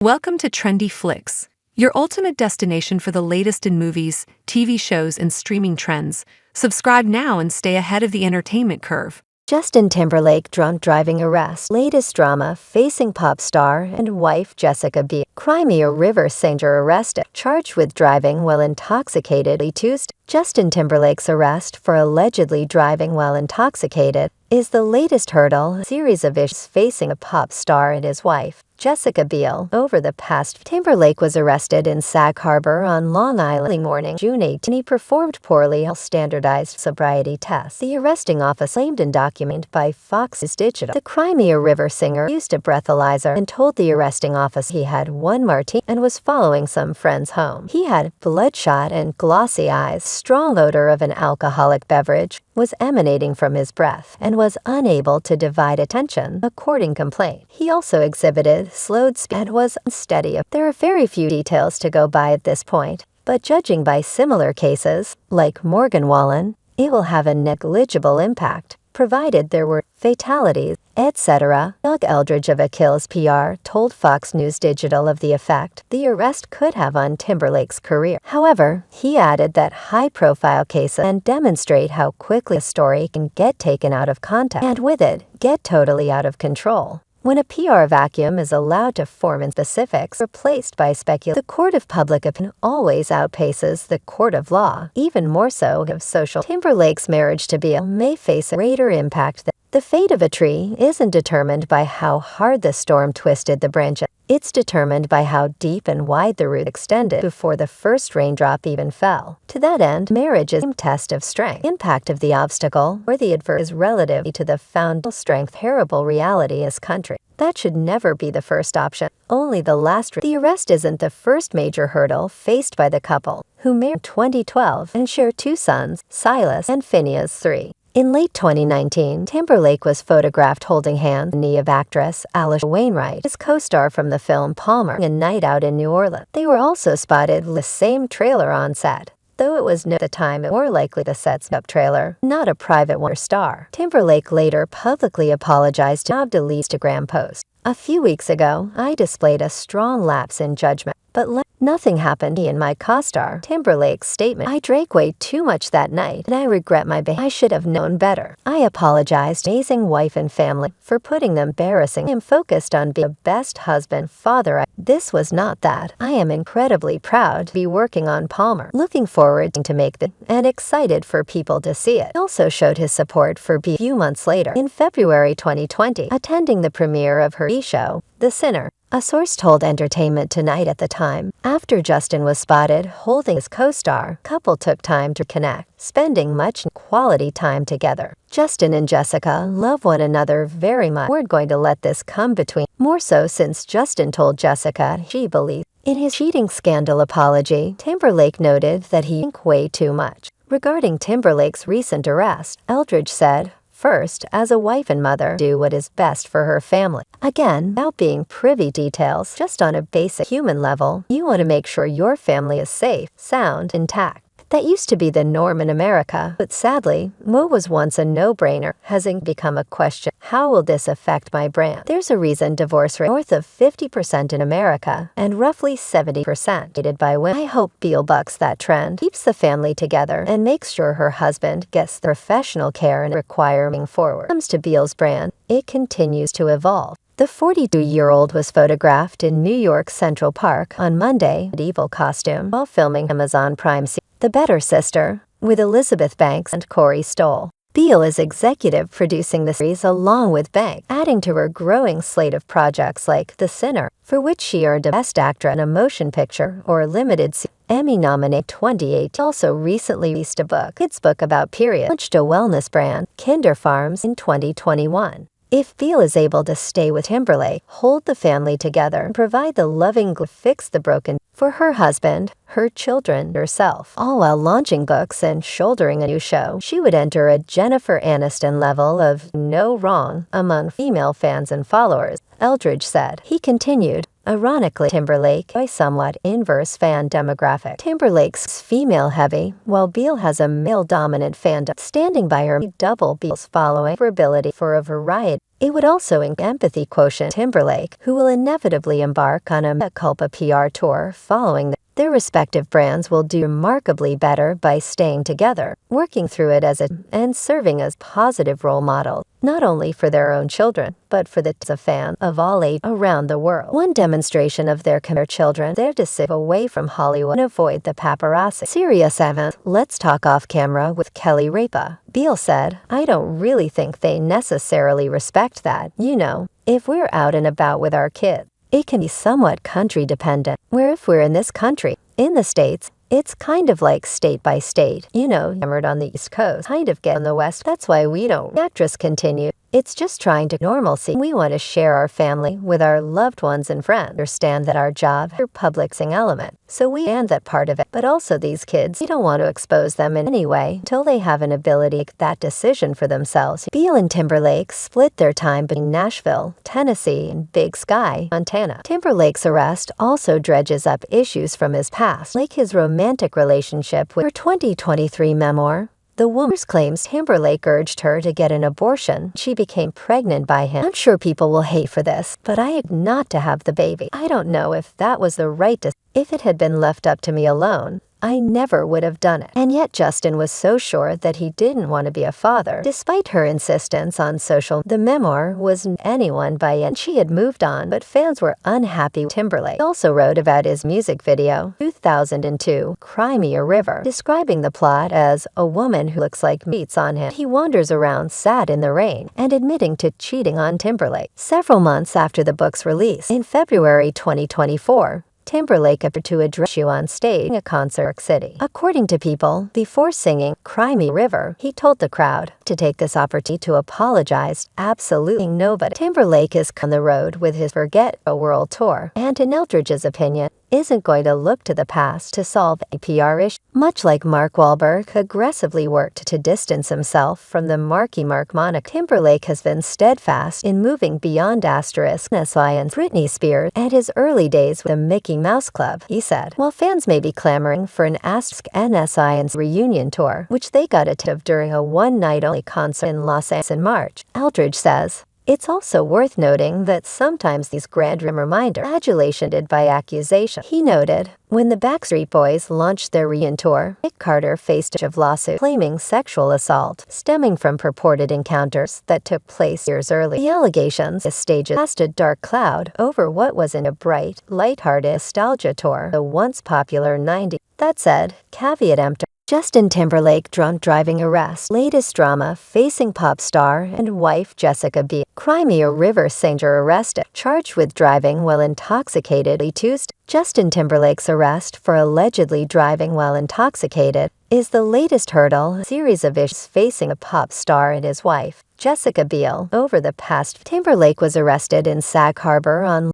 Welcome to Trendy Flix, your ultimate destination for the latest in movies, TV shows, and streaming trends. Subscribe now and stay ahead of the entertainment curve. Justin Timberlake drunk driving arrest. Latest drama facing pop star and wife Jessica Biel. Crimea River singer arrested, charged with driving while intoxicated Tuesday. Justin Timberlake's arrest for allegedly driving while intoxicated is the latest hurdle in a series of issues facing a pop star and his wife, Jessica Biel. Over the past, Timberlake was arrested in Sag Harbor on Long Island morning, June 18. He performed poorly on standardized sobriety tests. The arresting officer claimed in document by Fox's Digital. The Crimea River singer used a breathalyzer and told the arresting officer he had one martini and was following some friends home. He had bloodshot and glossy eyes. Strong odor of an alcoholic beverage was emanating from his breath and was unable to divide attention, according to complaint. He also exhibited slowed speed and was unsteady. There are very few details to go by at this point, but judging by similar cases, like Morgan Wallen, it will have a negligible impact, provided there were fatalities, etc. Doug Eldridge of Achilles PR told Fox News Digital of the effect the arrest could have on Timberlake's career. However, he added that high-profile cases can demonstrate how quickly a story can get taken out of context and with it, get totally out of control. When a PR vacuum is allowed to form in specifics replaced by speculation, the court of public opinion always outpaces the court of law, even more so of social. Timberlake's marriage to Biel may face a greater impact than the fate of a tree isn't determined by how hard the storm twisted the branches. It's determined by how deep and wide the root extended before the first raindrop even fell. To that end, marriage is a test of strength. Impact of the obstacle or the adverse is relative to the foundational strength. Terrible reality is country. That should never be the first option, only the last. The arrest isn't the first major hurdle faced by the couple, who married in 2012 and share two sons, Silas and Phineas 3. In late 2019, Timberlake was photographed holding hands with the knee of actress Alicia Wainwright, his co-star from the film Palmer, a night out in New Orleans. They were also spotted in the same trailer on set, though it was known at the time it more likely the set's up trailer, not a private one star. Timberlake later publicly apologized to the Instagram post. A few weeks ago, I displayed a strong lapse in judgment, but nothing happened. He and my co-star, Timberlake's statement, I drank way too much that night, and I regret my behavior. I should have known better. I apologized to amazing wife and family for putting them embarrassing. I am focused on being the best husband, father. This was not that. I am incredibly proud to be working on Palmer. Looking forward to make the and excited for people to see it. He also showed his support for B a few months later, in February 2020, attending the premiere of her show, The Sinner. A source told Entertainment Tonight at the time, after Justin was spotted holding his co-star, couple took time to connect, spending much quality time together. Justin and Jessica love one another very much. We're going to let this come between, more so since Justin told Jessica she believes. In his cheating scandal apology, Timberlake noted that he drank way too much. Regarding Timberlake's recent arrest, Eldridge said, "First, as a wife and mother, do what is best for her family. Again, without being privy details, just on a basic human level, you want to make sure your family is safe, sound, intact. That used to be the norm in America, but sadly, what was once a no-brainer has become a question. How will this affect my brand?" There's a reason divorce rate north of 50% in America and roughly 70% dated by women. I hope Biel bucks that trend, keeps the family together, and makes sure her husband gets the professional care and requiring forward. When it comes to Biel's brand, it continues to evolve. The 42-year-old was photographed in New York Central Park on Monday in medieval costume while filming Amazon Prime series The Better Sister with Elizabeth Banks and Corey Stoll. Biel is executive producing the series along with Banks, adding to her growing slate of projects like The Sinner, for which she earned a Best Actress in a Motion Picture or Limited Series Emmy-nominated 2018. Also recently released a kids book about period, launched a wellness brand, Kinder Farms, in 2021. If Biel is able to stay with Timberlake, hold the family together, and provide the loving fix the broken for her husband, her children, herself, all while launching books and shouldering a new show, she would enter a Jennifer Aniston level of no wrong among female fans and followers, Eldridge said. He continued, ironically, Timberlake a somewhat inverse fan demographic. Timberlake's female-heavy, while Biel has a male-dominant fandom. Standing by her double Biel's following for ability for a variety It would also include empathy quotient Timberlake, who will inevitably embark on a mea culpa PR tour following their respective brands will do remarkably better by staying together, working through it and serving as positive role model, not only for their own children, but for the fans of all ages around the world. One demonstration of their children there to sit away from Hollywood and avoid the paparazzi. Serious 7. Let's talk off camera with Kelly Ripa. Biel said, "I don't really think they necessarily respect that. You know, if we're out and about with our kids, it can be somewhat country dependent, where if we're in this country, in the States, it's kind of like state by state, you know, hammered on the East Coast, kind of get on the West. That's why we don't." The actress continued, "It's just trying to normalcy. We want to share our family with our loved ones and friends. Understand that our job is a publicing element, so we and that part of it. But also these kids, we don't want to expose them in any way until they have an ability to make that decision for themselves." Biel and Timberlake split their time between Nashville, Tennessee, and Big Sky, Montana. Timberlake's arrest also dredges up issues from his past, like his romantic relationship with her 2023 memoir. The woman claims Timberlake urged her to get an abortion. She became pregnant by him. "I'm sure people will hate for this, but I had not to have the baby. I don't know if that was the right decision. If it had been left up to me alone, I never would have done it." And yet Justin was so sure that he didn't want to be a father. Despite her insistence on the memoir wasn't anyone by and she had moved on, but fans were unhappy. Timberlake also wrote about his music video, 2002, Cry Me a River, describing the plot as a woman who looks like meets on him. He wanders around sad in the rain and admitting to cheating on Timberlake. Several months after the book's release, in February 2024, Timberlake appeared to address you on stage in a concert in New York City. According to People, before singing Cry Me a River, he told the crowd to take this opportunity to apologize to absolutely nobody. Timberlake is on the road with his Forget a World tour, and in Eldridge's opinion, isn't going to look to the past to solve a PR issue. Much like Mark Wahlberg aggressively worked to distance himself from the Marky Mark moniker, Timberlake has been steadfast in moving beyond NSI and Britney Spears and his early days with the Mickey Mouse Club. He said, while fans may be clamoring for an NSI and reunion tour, which they got a tip of during a one-night-only concert in Los Angeles in March, Eldridge says, "It's also worth noting that sometimes these grand reminder adulation did by accusation." He noted, when the Backstreet Boys launched their reunion tour, Nick Carter faced a lawsuit claiming sexual assault stemming from purported encounters that took place years earlier. The allegations staged cast a dark cloud over what was in a bright, lighthearted nostalgia tour, the once popular 90s. That said, caveat emptor. Justin Timberlake drunk driving arrest. Latest drama facing pop star and wife Jessica Biel. Cry Me a River singer arrested, charged with driving while intoxicated. Tuesday, Justin Timberlake's arrest for allegedly driving while intoxicated is the latest hurdle in a series of issues facing a pop star and his wife, Jessica Biel. Over the past, Timberlake was arrested in Sag Harbor on